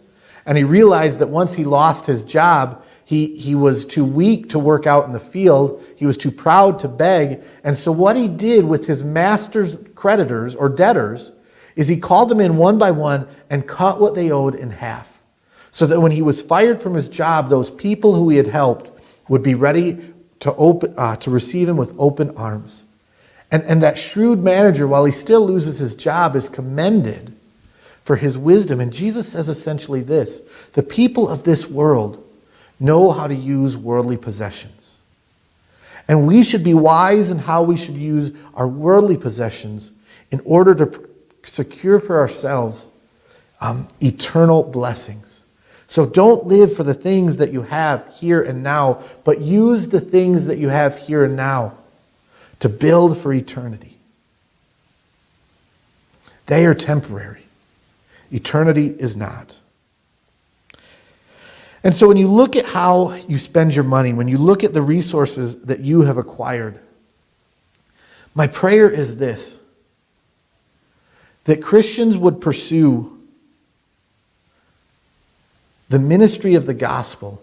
And he realized that once he lost his job, he was too weak to work out in the field. He was too proud to beg. And so what he did with his master's creditors or debtors is he called them in one by one and cut what they owed in half. So that when he was fired from his job, those people who he had helped would be ready to receive him with open arms. And that shrewd manager, while he still loses his job, is commended for his wisdom. And Jesus says essentially this: the people of this world know how to use worldly possessions. And we should be wise in how we should use our worldly possessions in order to secure for ourselves eternal blessings. So don't live for the things that you have here and now, but use the things that you have here and now to build for eternity. They are temporary. Eternity is not. And so when you look at how you spend your money, when you look at the resources that you have acquired, my prayer is this: that Christians would pursue the ministry of the gospel,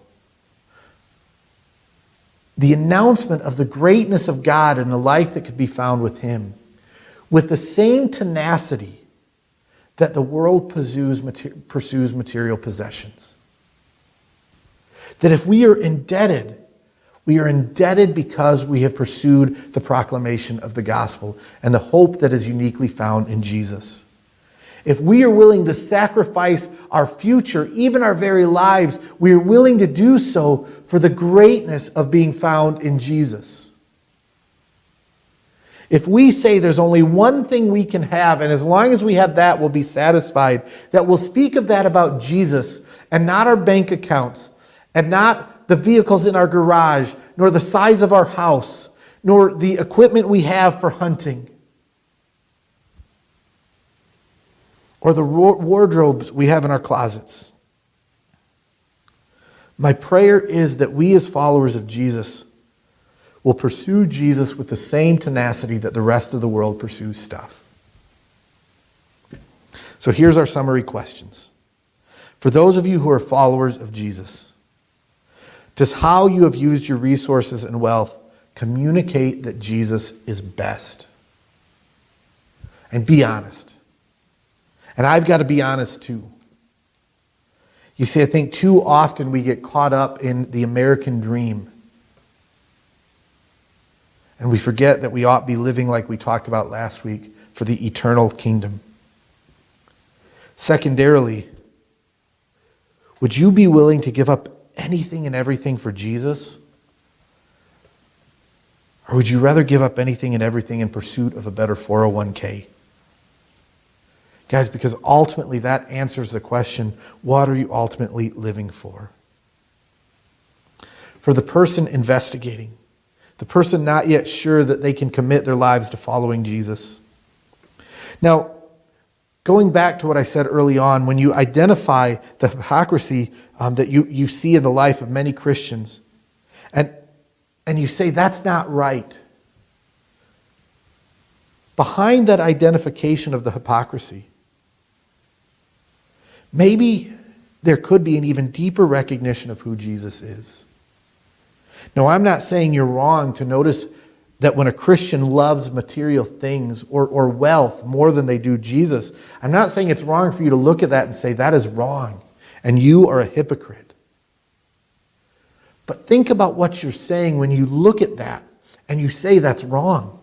the announcement of the greatness of God and the life that could be found with Him, with the same tenacity that the world pursues material possessions. That if we are indebted because we have pursued the proclamation of the gospel and the hope that is uniquely found in Jesus. If we are willing to sacrifice our future, even our very lives, we are willing to do so for the greatness of being found in Jesus. If we say there's only one thing we can have, and as long as we have that, we'll be satisfied, that we'll speak of that about Jesus and not our bank accounts, and not the vehicles in our garage, nor the size of our house, nor the equipment we have for hunting, or the wardrobes we have in our closets. My prayer is that we as followers of Jesus will pursue Jesus with the same tenacity that the rest of the world pursues stuff. So here's our summary questions. For those of you who are followers of Jesus, does how you have used your resources and wealth communicate that Jesus is best? And be honest. And I've got to be honest too. You see, I think too often we get caught up in the American dream. And we forget that we ought to be living like we talked about last week for the eternal kingdom. Secondarily, would you be willing to give up anything and everything for Jesus? Or would you rather give up anything and everything in pursuit of a better 401k? Guys, because ultimately that answers the question, what are you ultimately living for? For the person investigating, the person not yet sure that they can commit their lives to following Jesus. Now, going back to what I said early on, when you identify the hypocrisy that you see in the life of many Christians, and you say, that's not right. Behind that identification of the hypocrisy, maybe there could be an even deeper recognition of who Jesus is. No, I'm not saying you're wrong to notice that when a Christian loves material things or wealth more than they do Jesus, I'm not saying it's wrong for you to look at that and say, that is wrong, and you are a hypocrite. But think about what you're saying when you look at that and you say that's wrong.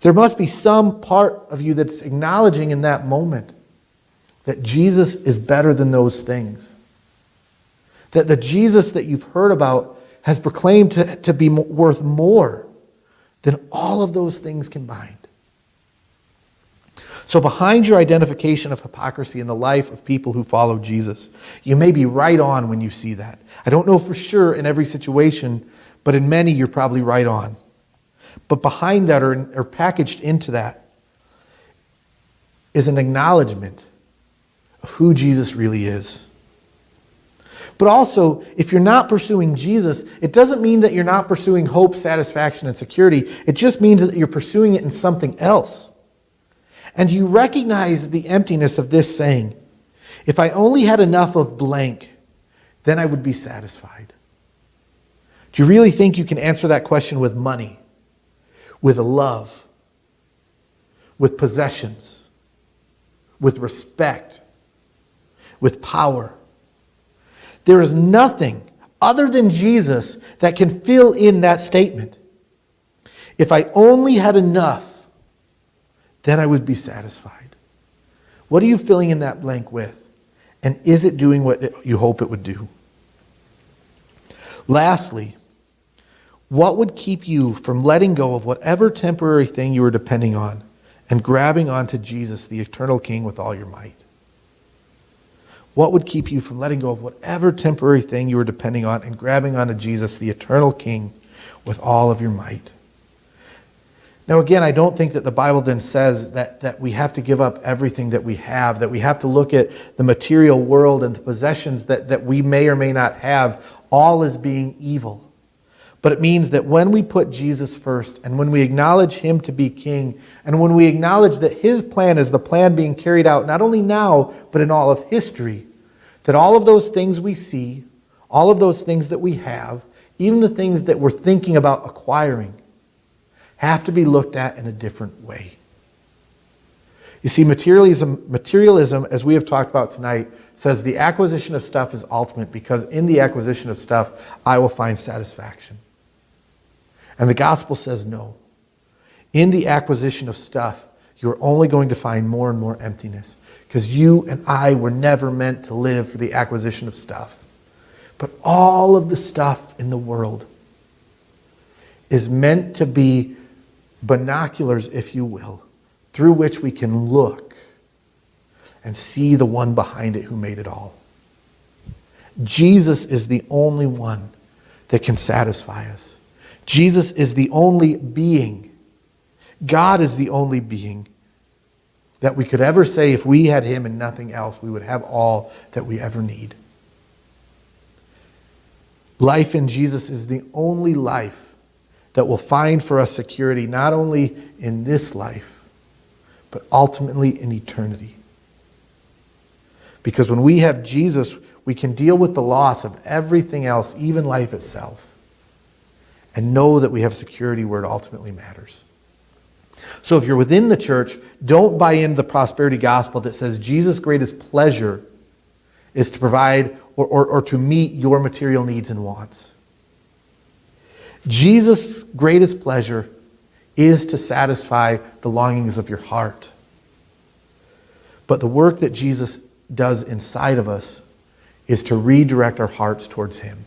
There must be some part of you that's acknowledging in that moment that Jesus is better than those things. That the Jesus that you've heard about has proclaimed to be worth more than all of those things combined. So behind your identification of hypocrisy in the life of people who follow Jesus, you may be right on when you see that. I don't know for sure in every situation, but in many you're probably right on. But behind that or packaged into that is an acknowledgement of who Jesus really is. But also, if you're not pursuing Jesus, it doesn't mean that you're not pursuing hope, satisfaction, and security. It just means that you're pursuing it in something else. And you recognize the emptiness of this saying, if I only had enough of blank, then I would be satisfied. Do you really think you can answer that question with money, with love, with possessions, with respect, with power? There is nothing other than Jesus that can fill in that statement. If I only had enough, then I would be satisfied. What are you filling in that blank with? And is it doing what you hope it would do? Lastly, what would keep you from letting go of whatever temporary thing you were depending on and grabbing onto Jesus, the eternal King, with all your might? What would keep you from letting go of whatever temporary thing you were depending on and grabbing onto Jesus, the eternal King, with all of your might? Now again, I don't think that the Bible then says that we have to give up everything that we have, that we have to look at the material world and the possessions that we may or may not have all as being evil. But it means that when we put Jesus first and when we acknowledge him to be king and when we acknowledge that his plan is the plan being carried out not only now but in all of history, that all of those things we see, all of those things that we have, even the things that we're thinking about acquiring, have to be looked at in a different way. You see, materialism, as we have talked about tonight, says the acquisition of stuff is ultimate because in the acquisition of stuff, I will find satisfaction. And the gospel says no. In the acquisition of stuff, you're only going to find more and more emptiness because you and I were never meant to live for the acquisition of stuff. But all of the stuff in the world is meant to be binoculars, if you will, through which we can look and see the one behind it who made it all. Jesus is the only one that can satisfy us. Jesus is the only being. God is the only being that we could ever say if we had him and nothing else, we would have all that we ever need. Life in Jesus is the only life that will find for us security, not only in this life, but ultimately in eternity. Because when we have Jesus, we can deal with the loss of everything else, even life itself, and know that we have security where it ultimately matters. So if you're within the church, don't buy into the prosperity gospel that says Jesus' greatest pleasure is to provide or to meet your material needs and wants. Jesus' greatest pleasure is to satisfy the longings of your heart. But the work that Jesus does inside of us is to redirect our hearts towards him.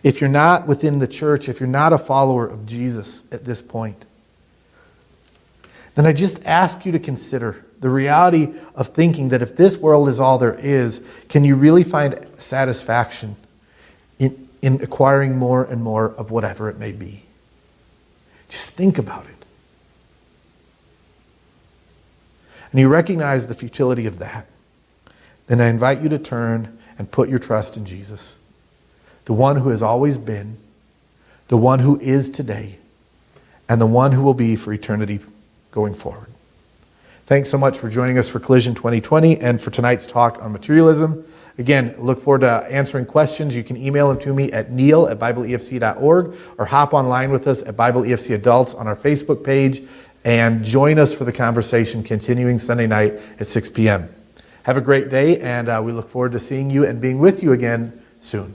If you're not within the church, if you're not a follower of Jesus at this point, then I just ask you to consider the reality of thinking that if this world is all there is, can you really find satisfaction in acquiring more and more of whatever it may be? Just think about it. And you recognize the futility of that. Then I invite you to turn and put your trust in Jesus, the one who has always been, the one who is today, and the one who will be for eternity going forward. Thanks so much for joining us for Collision 2020 and for tonight's talk on materialism. Again, look forward to answering questions. You can email them to me at neil@bibleefc.org or hop online with us at Bible EFC Adults on our Facebook page and join us for the conversation continuing Sunday night at 6 p.m. Have a great day, and we look forward to seeing you and being with you again soon.